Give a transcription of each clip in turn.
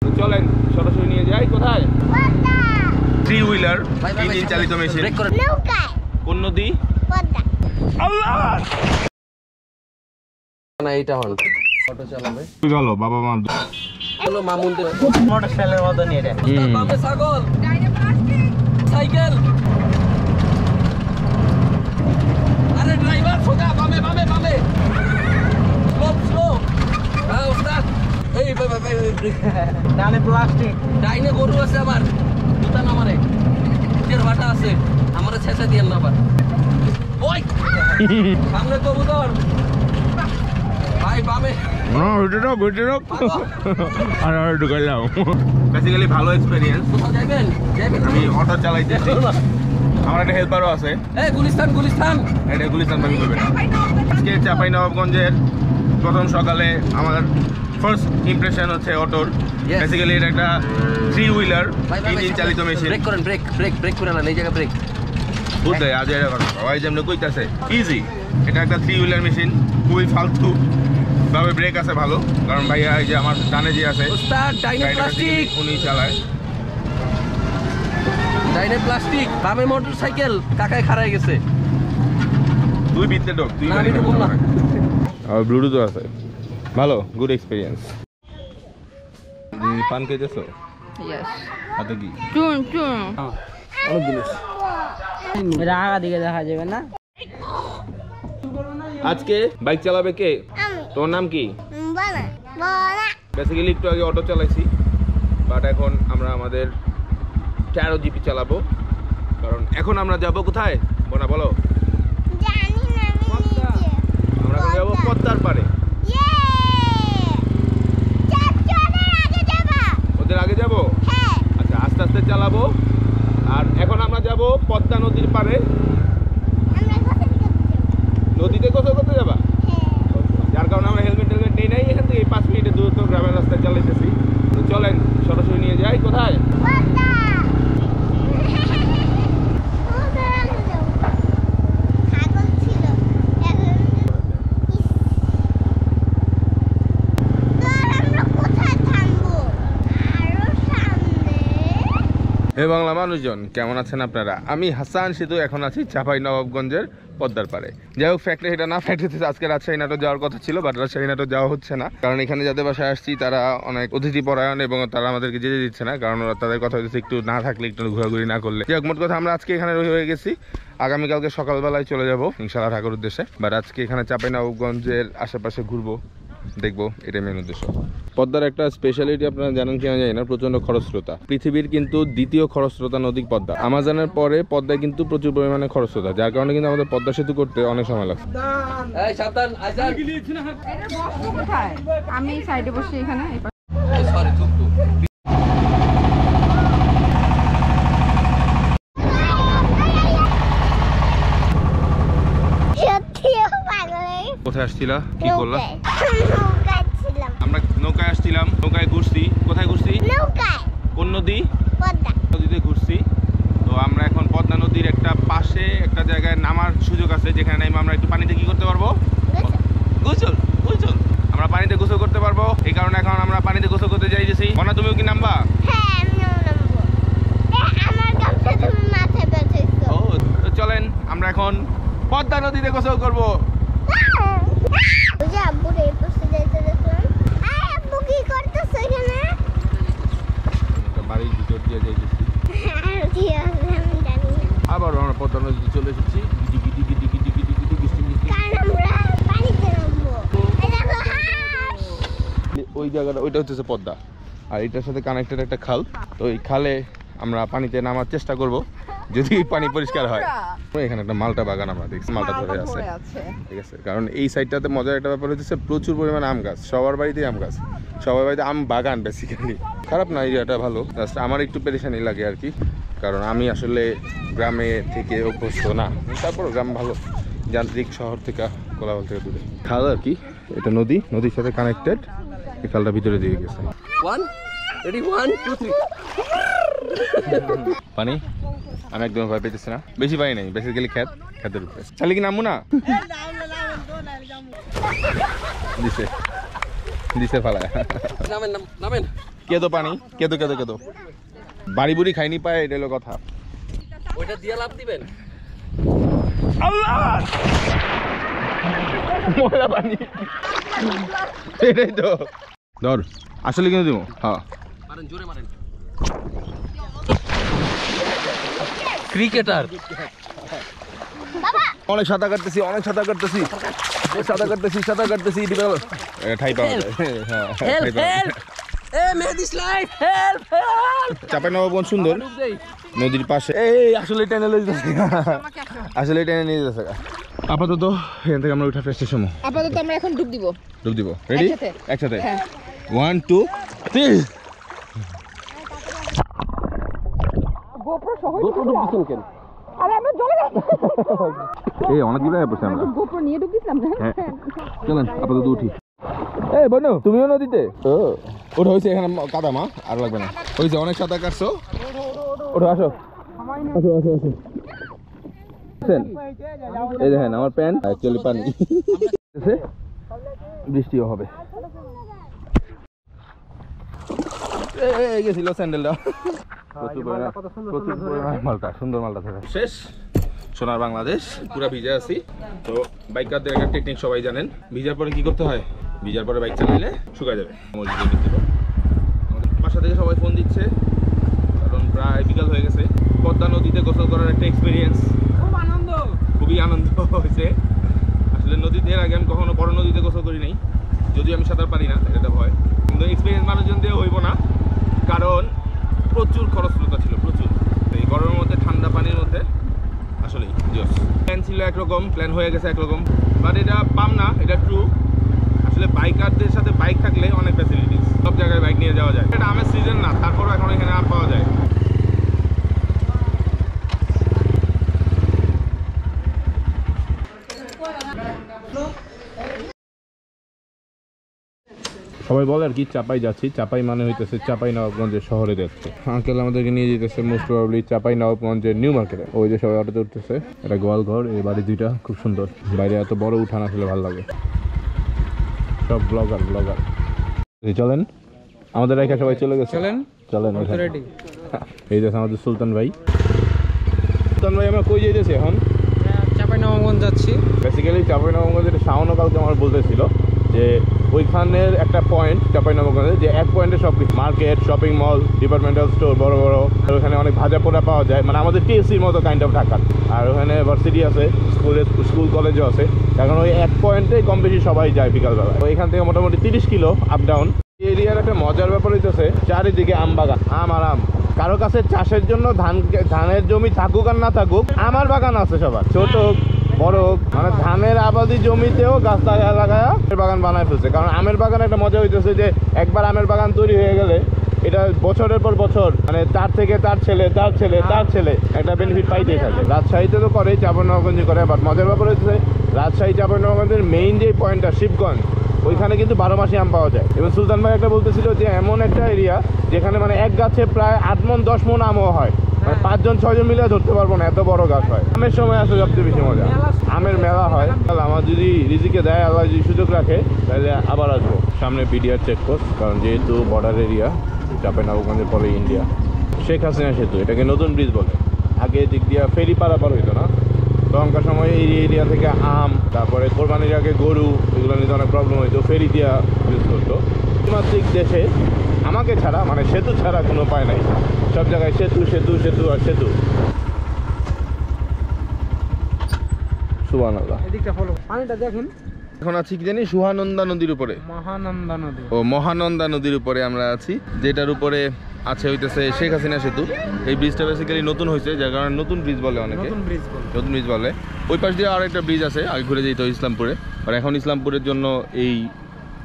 চলেন সরাসরি নিয়ে যাই কোথায়? থ্রি হুইলার ইঞ্জিন চালিত মেশিন। কোন নদী? আল্লাহ না এইটা হল অটো চালাবে গেল বাবা মা হলো মামুনদের মোটরসাইকেলের মতো নিয়ে রে বামে ছাগল ডাইনে প্লাস্টিক সাইকেল আরে ড্রাইভার সোজা বামে বামে বামে স্লো স্লো হ্যাঁ ওস্তাদ এই ডানে প্লাস্টিক ডাইনে গরু আছে আবার জুতা না মারে তের ভাটা আছে আমারে ছেঁচা দিয়েন না আবার ওই সামনে কবুতর ভাই বামে বেসিক্যালি ভালো এক্সপেরিয়েন্স। কোথাও যাবেন আমি অটো চালাইতেছি, আমার একটা হেল্পারও আছে। এই গুলিস্তান গুলিস্তান এটা গুলিস্তান বাকি করবেন। আজকে চাঁপাইনবাবগঞ্জের প্রথম সকালে আমার ফার্স্ট ইমপ্রেশন হচ্ছে অটোর। বেসিক্যালি এটা একটা থ্রি হুইলার ইঞ্জিন চালিত মেশিন। ব্রেক করেন ব্রেক ব্রেক ব্রেক করে না এই জায়গা ব্রেক বুঝতে আজ এটা কথা সবাই যেমন কইতাছে ইজি। এটা একটা থ্রি হুইলার মেশিন, খুবই ফালতু ভাবে ব্রেক আছে ভালো, কারণ ভাইয়া এই যে আমার ডানে যে আছে ওস্তাদ ডাইনে প্লাস্টিক উনি চালায়। ডাইনে প্লাস্টিক বামে মোটরসাইকেল কাকায় খাড়ায় গেছে তুই বিতে ঢোক, তুই না আমি ঢুকবো না আর ব্লুটুথও আছে, ভালো গুড এক্সপেরিয়েন্স। পান খেয়েছো? Yes. হাতে কি চুন চুন অনেক জিনিস এটা আগা দিকে দেখা যাবে না। আজকে বাইক চালাবে কে? তোমার নাম কি? বেসিক্যালি একটু আগে অটো চালাইছি, বাট এখন আমরা আমাদের 13 জিপি চালাবো, কারণ এখন আমরা যাব কোথায় বোনা বলো? আমরা এখন যাবো পদ্মার পাড়ে। ওদের আগে যাব? আচ্ছা আস্তে আস্তে চালাবো। আর এখন আমরা যাব পদ্মা নদীর পাড়ে। নদীতে কোথাও করতে যাবা? যার কারণে আমরা হেলমেট টেলমেট নেই নাই, এখান থেকে 5 মিনিটের দূরত্ব গ্রামের রাস্তায় চালাইতেছি। তো চলেন সরাসরি নিয়ে যাই কোথায়? হে বাংলা মানুষজন, কেমন আছেন আপনারা? আমি হাসান সিধু এখন আছি চাঁপাইনবাবগঞ্জের পদ্মার পাড়ে। যাই হোক ফ্যাক্টরি এটা না, ফ্যাক্টরিতে আজকে রাজশাহী নাটক যাওয়ার কথা ছিল, বাট রাজশাহী নাটক যাওয়া হচ্ছে না, কারণ এখানে যাদের বাসায় আসছি তারা অনেক অতিথি পরায়ণ এবং তারা আমাদেরকে যেতে দিচ্ছে না, কারণ ওরা তাদের কথা হচ্ছে একটু না থাকলে একটু ঘোরাঘুরি না করলে। যাই হোক মোট কথা আমরা আজকে এখানে হয়ে গেছি, আগামীকালকে সকালবেলায় চলে যাবো ইনশাআল্লাহ ঢাকার উদ্দেশ্যে। বাট আজকে এখানে চাঁপাইনবাবগঞ্জের আশেপাশে ঘুরবো, দেখবো, এটাই মেন উদ্দেশ্য। পদ্মার একটা স্পেশালিটি আপনারা জানেন কিনা জানি না, প্রচন্ড খরস্রোতা। পৃথিবীর কিন্তু দ্বিতীয় খরস্রোতা নদী পদ্মা। আমাজনের পরে পদ্মায় কিন্তু প্রচুর পরিমাণে খরস্রোতা, যার কারণে কিন্তু আমাদের পদ্মা সেতু করতে অনেক সময় লাগছে। এই সাবধান আজান এটা বসবো কোথায়? আমি সাইডে বসে এখানে সরি থুকটু কোথায় আসছিলা, কি করলা? আমরা নৌকায় আসছিলাম, নৌকায় ঘুরছি। কোথায় ঘুরছি? কোন নদী? নদীতে ঘুরছি। তো আমরা এখন পদ্মা নদীর একটা পাশে একটা জায়গায় নামার সুযোগ আছে, যেখানে আমরা একটু পানিতে কি করতে পারবো? গোসল গোসল আমরা পানিতে গোসল করতে পারবো। এই কারণে এখন আমরা পানিতে গোসল করতে যাইতেছি। মনা তুমিও কি নামবা? ও তো চলেন আমরা এখন পদ্মা নদীতে গোসল করবো। বাড়ির ভিতর দিয়ে যাইতেছি, আবার আমরা পদ্মা নদীতে চলে এসেছি। ওই জায়গাটা ওইটা হচ্ছে পদ্মা, আর এটার সাথে কানেক্টেড একটা খাল। তো এই খালে আমরা পানিতে নামার চেষ্টা করব, যদি পানি পরিষ্কার হয়। এখানে একটা মালটা বাগান আমরা দেখছি, মালটা ধরে আছে, ঠিক আছে। কারণ এই সাইডটাতে মজার একটা ব্যাপার হচ্ছে প্রচুর পরিমাণে আম গাছ, সবার বাড়িতেই আম গাছ, সবার বাড়িতে আম বাগান। বেসিক্যালি খারাপ না, এরিয়াটা ভালো, জাস্ট আমার একটু পেরেশানি লাগে আর কি, কারণ আমি আসলে গ্রামে থেকে অভ্যস্ত না। তারপরও গ্রাম ভালো, যান্ত্রিক শহর থেকে কোলাহল থেকে দূরে। খাল আর কি, এটা নদী, নদীর সাথে কানেক্টেড। এই খালটা ভিতরে দিয়ে গেছে। 1 রেডি 1 2 3 পানি আমি একদম ভয় পেতেছি না, বেশি পানি নেই, বেসিক্যালি খেতের উপরে। চালি কি নামবো না? দিছে দিছে ফালায়। নামেন নামেন কেদো পানি, কেদো কেদো কেদো। বাড়ি বুড়ি খাইনি পায়, এটা হলো কথা। ওইটা দিয়ে লাভ দিবেন। আল্লাহ, ময়লা পানি, এটাই তো। ধর, আসলে কিন্তু দিব। হ্যাঁ, মারেন, জোরে মারেন। ক্রিকেটার। অনেক সাঁতার কাটতেছি, অনেক সাঁতার কাটতেছি, সাঁতার কাটতেছি, সাঁতার কাটতেছি। ঠাই পাওয়া যায়। হ্যাঁ, হেল্প হেল্প, এ মেহেদি স্লাইড, হেল্প হেল্প। চাঁপাইনবাবগঞ্জ সুন্দর, নদীর পাশে। এই আসলে টেনে নিয়ে যেতেছে, আসলে টেনে নিয়ে যেতেছে। আপাতত এখান থেকে আমরা উঠা ফেস্টের সময় আপাতত আমরা এখন ডুব দিব। ডুব দিব। রেডি? একসাথে? একসাথে। হ্যাঁ। 1 2 3। গোপ্রো সহ গোপ্রো ঢুকছেন কেন? আরে আমরা চলে যাচ্ছি। এই অনেক দূরে পড়ছে আমরা। গোপ্রো নিয়ে ডুব দিছিলাম না। হ্যাঁ, চলেন আপাতত উঠি। এই বনু, তুমিও নদীতে? ওটা হয়েছে এখানে কাদা, মা আর লাগবে না। হয়েছে, অনেক সাঁতার কাটছো। ওঠো, আসো আসো আসো আসো। এই দেখেন আমার প্যান্ট অ্যাকচুয়ালি পানি। বৃষ্টিও হবে। এই গেছিল স্যান্ডেলটা। প্রচুর পরিমাণ মালটা, সুন্দর মালটা থাকে। শেষ সোনার বাংলাদেশ, পুরা ভিজে আছি। তো বাইকারদের একটা টেকনিক সবাই জানেন, ভিজার পরে কি করতে হয়? ভিজার পরে বাইক চালাইলে শুকায় যাবে। আমাদের বাসা থেকে সবাই ফোন দিচ্ছে, কারণ প্রায় বিকাল হয়ে গেছে। পদ্মা নদীতে গোসল করার একটা এক্সপিরিয়েন্স, খুবই আনন্দ হয়েছে। আসলে নদীতে এর আগে আমি কখনো বড় নদীতে গোসল করি নাই, যদিও আমি সাঁতার পারি না, এটা ভয়। কিন্তু এক্সপিরিয়েন্স মানুষজন দিয়ে হইব না, কারণ প্রচুর খরস্রোতা ছিল, প্রচুর। এই গরমের মধ্যে ঠান্ডা পানির মধ্যে আসলেই জোস। প্ল্যান ছিল একরকম, প্ল্যান হয়ে গেছে একরকম, বাট এটা পাম না, এটা ট্রু। আসলে বাইকারদের সাথে বাইক থাকলে অনেক ফ্যাসিলিটিস, সব জায়গায় বাইক নিয়ে যাওয়া যায়। এটা আমের সিজন না, তারপরও এখন এখানে আম পাওয়া যায়। সবাই বলে আর কি চাপাই যাচ্ছি, চাপাই মানে হইতেছে চাঁপাইনবাবগঞ্জের শহরে যাচ্ছে। আঙ্কেল আমাদেরকে নিয়ে যেতেছে মোস্ট প্রবাবলি চাঁপাইনবাবগঞ্জের নিউ মার্কেটে। ওই যে সবাই অটোতে উঠতেছে, এটা গোয়ালঘর। এই বাড়ি দুইটা খুব সুন্দর, বাইরে এত বড় উঠান আসলে ভালো লাগে। সব ব্লগার। চলেন, আমাদের রেখা সবাই চলে গেছে। চলেন রেডি। এই যে আমাদের সুলতান ভাই। সুলতান ভাই, আমরা কই যাইতেছি এখন? চাঁপাইনবাবগঞ্জ যাচ্ছি। বেসিক্যালি চাঁপাইনবাবগঞ্জের শাওন কালকে আমার বলতেছিল যে ওইখানের একটা পয়েন্ট চাঁপাইনবাবগঞ্জে, যে এক পয়েন্টে সব কিছু, market, shopping mall, departmental store বড় বড়। ওখানে অনেক ভাজা পোড়া পাওয়া যায়, মানে আমাদের টিএসসির মতো কাইন্ড অফ ঢাকা। আর ওখানে ভার্সিটি আছে, স্কুল কলেজও আছে। এখন ওই এক পয়েন্টে কম বেশি সবাই যায় বিকালবেলা। তো এখান থেকে মোটামুটি 30 কিলো আপ ডাউন। এরিয়ার একটা মজার ব্যাপার হইতেছে, চারিদিকে আম বাগান, আম আর আম। কারো কাছে চাষের জন্য ধানের জমি থাকুক আর না থাকুক, আমার বাগান আছে সবার, ছোট বড়। মানে ধানের আবাদি জমিতেও গাছ লাগায় বাগান বানায় ফেলছে। কারণ আমের বাগান একটা মজা হইতেছে যে একবার আমের বাগান তৈরি হয়ে গেলে এটা বছরের পর বছর, মানে তার থেকে তার ছেলে একটা বেনিফিট পাইতেই থাকে। রাজশাহীতে তো করে, চাঁপাইনবাবগঞ্জে করে। বাট মজার ব্যাপার হচ্ছে রাজশাহী চাঁপাইনবাবগঞ্জের মেইন যে পয়েন্টটা শিবগঞ্জ, ওইখানে কিন্তু 12 মাসই আম পাওয়া যায়। এবং সুলতান ভাই একটা বলতেছিল যে এমন একটা এরিয়া যেখানে মানে এক গাছে প্রায় 8 মণ 10 মণ আমও হয়। মানে 5 জন 6 জন মিলে ধরতে পারবো না, এত বড় গাছ হয়। আমের সময় আসলে সবচেয়ে বেশি মজা, আমের মেলা হয়। আমার যদি রিজিকে দেয়, আল্লাহ যদি সুযোগ রাখে, তাহলে আবার আসবো। সামনে বিডিআর চেকপোস্ট, কারণ যেহেতু বর্ডার এরিয়া, চাঁপাইনবাবগঞ্জের পরে ইন্ডিয়া। শেখ হাসিনা সেতু, এটাকে নতুন ব্রিজ বলে। আগে দিক দিয়ে ফেরি পারাপার হইতো না, তখনকার সময় এই এরিয়া থেকে আম, তারপরে কোরবানির আগে গরু, এগুলো নিতে অনেক প্রবলেম হইতো, ফেরি দিয়া ইউজ করতো। ত্রিমাত্রিক দেশে আমাকে ছাড়া, মানে সেতু ছাড়া কোনো উপায় নাই, সব জায়গায় সেতু আর সেতু। সুবহানাল্লাহ। এদিকটা ফলো, পানিটা দেখেন। এখন আছি কি জানি সুহানন্দা নদীর উপরে, মহানন্দা নদীর উপরে আমরা আছি, যেটার উপরে আছে হইতেছে শেখ হাসিনা সেতু। এই ব্রিজটা বেসিক্যালি নতুন হয়েছে, যার কারণে নতুন ব্রিজ বলে অনেকে, নতুন ব্রিজ বলে। ওই পাশ দিয়ে আর একটা ব্রিজ আছে, আগে ঘুরে যেত ইসলামপুরে, আর এখন ইসলামপুরের জন্য এই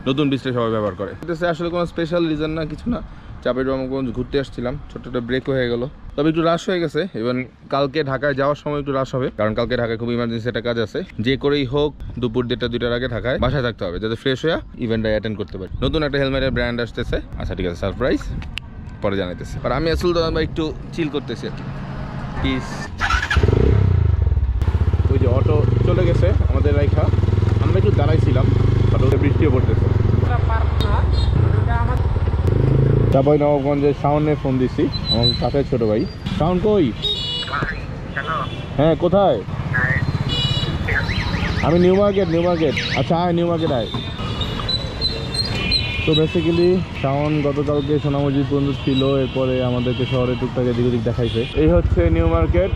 নতুন ব্রিজটা সবাই ব্যবহার করে। আসলে কোনো স্পেশাল রিজন না, কিছু না। চাঁপাইনবাবগঞ্জ ঘুরতে আসছিলাম, ছোট্ট একটা ব্রেক হয়ে গেল, তবে একটু রাশ হয়ে গেছে। এবং কালকে ঢাকায় যাওয়ার সময় একটু রাশ হবে, কারণ কালকে ঢাকায় খুব ইমার্জেন্সি একটা কাজ আছে। যে করেই হোক দুপুর 1টা-2টার আগে ঢাকায় বাসায় থাকতে হবে, যাতে ফ্রেশ হয়ে ইভেন্টটা অ্যাটেন্ড করতে পারি। নতুন একটা হেলমেটের ব্র্যান্ড আসতেছে। আচ্ছা ঠিক আছে, সারপ্রাইজ পরে জানাইতেছি। আর আমি আসলে তো একটু চিল করতেছি আর কি। পিস। ওই যে অটো চলে গেছে আমাদের রাইখা, আমরা একটু দাঁড়াইছিলাম, বাট ওদের বৃষ্টিও পড়তেছে। চাঁপাইনবাবগঞ্জের শাওনে ফোন দিছি, আমার কাছে ছোট ভাই। শাওন কই? হ্যাঁ কোথায়? আমি নিউ মার্কেট। আচ্ছা আয়, নিউ মার্কেট আয়। তো বেসিক্যালি শাওন গতকালকে সোনা মসজিদ পর্যন্ত ছিল, এরপরে আমাদেরকে শহরে টুকটাক এদিক ওদিক দেখাইছে। এই হচ্ছে নিউ মার্কেট।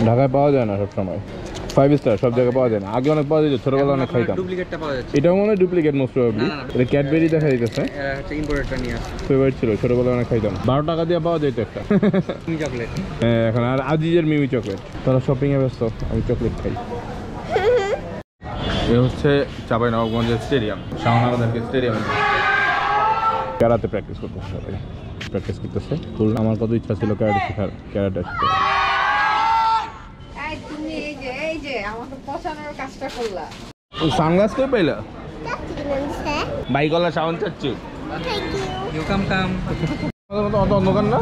ঢাকায় পাওয়া যায় না সবসময়, 5 স্টার সব জায়গায় পাওয়া যায় না। আগে অনেক পাওয়া যেত, ছোটবেলা অনেক খাইতাম। ডুপ্লিকেটটা পাওয়া যাচ্ছে। এটাও মনে হয় ডুপ্লিকেট মোস্ট প্রবাবলি। এটা ক্যাডবেরি দেখা যাইতেছে, এরা হচ্ছে ইম্পোর্টেডটা নিয়ে আসছে। ফেভারিট ছিল, ছোটবেলা অনেক খাইতাম। 12 টাকা দিয়ে পাওয়া যেত একটা। মিমি চকলেট। হ্যাঁ এখন আর আজিজের মিমি চকলেট। তারা শপিং এ ব্যস্ত, আমি চকলেট খাই। এ হচ্ছে চাঁপাইনবাবগঞ্জের স্টেডিয়াম। শাওন আমাদেরকে স্টেডিয়ামে ক্যারাতে প্র্যাকটিস করতেছে, সবাই প্র্যাকটিস করতেছে। ফুল আমার কত ইচ্ছা ছিল ক্যারাটে শেখার, ক্যারাটে শিখতে। এই তুমি এই যে আমাকে পছানোর কাজটা করলা। সানগ্লাস কই পাইলা? বাইক ওলা শাওন চাচ্ছি। ইউ কাম অত অন্ধকার না?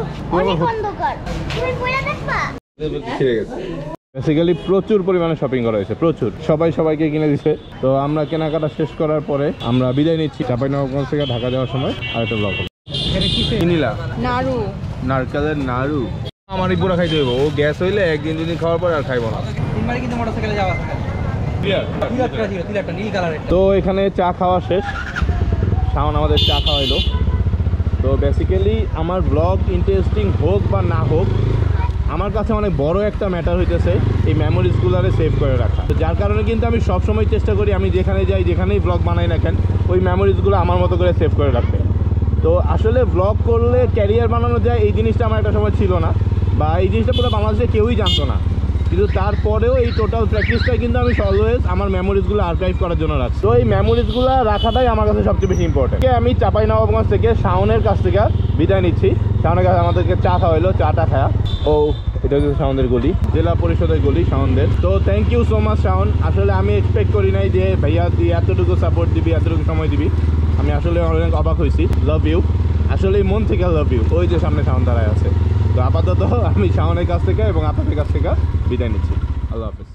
বেসিক্যালি প্রচুর পরিমাণে শপিং করা হয়েছে, প্রচুর। সবাই সবাইকে কিনে দিছে। তো আমরা কেনাকাটা শেষ করার পরে আমরা বিদায় নিচ্ছি। চাঁপাইনবাবগঞ্জ থেকে ঢাকা যাওয়ার সময় আরেকটা ব্লগ হবে। কিনিলা নাড়ু, নারকেলের নাড়ু। আমারই পুরো খাইতে হইব, ও গ্যাস হইলে একদিন দুদিন খাওয়ার পরে আর খাইব না। তিনবার কিন্তু মোটরসাইকেলে যাওয়া থাকে। তিলারটা নীল কালারের। তো এখানে চা খাওয়া শেষ, শাওন আমাদের চা খাওয়াইলো। তো বেসিক্যালি আমার ব্লগ ইন্টারেস্টিং হোক বা না হোক, আমার কাছে অনেক বড় একটা ম্যাটার হইতেছে এই মেমোরিজগুলোরে সেভ করে রাখা। তো যার কারণে কিন্তু আমি সবসময় চেষ্টা করি, আমি যেখানে যাই, যেখানেই ব্লগ বানাই না কেন, ওই মেমোরিজগুলো আমার মতো করে সেভ করে রাখতে। তো আসলে ব্লগ করলে ক্যারিয়ার বানানো যায় এই জিনিসটা আমার একটা সময় ছিল না, বা এই জিনিসটা পুরো বাংলাদেশে কেউই জানতো না। কিন্তু তারপরেও এই টোটাল প্র্যাকটিসটাই কিন্তু আমি অলওয়েজ আমার মেমোরিজগুলো আর্কাইভ করার জন্য রাখছি। তো এই মেমোরিজগুলো রাখাটাই আমার কাছে সবচেয়ে বেশি ইম্পর্টেন্ট। আমি চাঁপাইনবাবগঞ্জ থেকে শাওনের কাছ থেকে বিদায় নিচ্ছি। শাওনের কাছে আমাদেরকে চা খাওয়াইলো, চাটা খায়া। ও এটা হচ্ছে শাওনদের গলি, জেলা পরিষদের গলি শাওনদের। তো thank you so much Shaon. আসলে আমি এক্সপেক্ট করি নাই যে ভাইয়া তুই এতটুকু সাপোর্ট দিবি, এতটুকু সময় দিবি। আমি আসলে অনেক অবাক হয়েছি। লাভ ইউ, আসলে মন থেকে লাভ ইউ। ওই যে সামনে শাওন দাঁড়ায় আছে। তো আপাতত আমি শাওনের কাছ থেকে এবং আপনাদের কাছ থেকে বিদায় নিচ্ছি। আল্লাহ হাফিজ।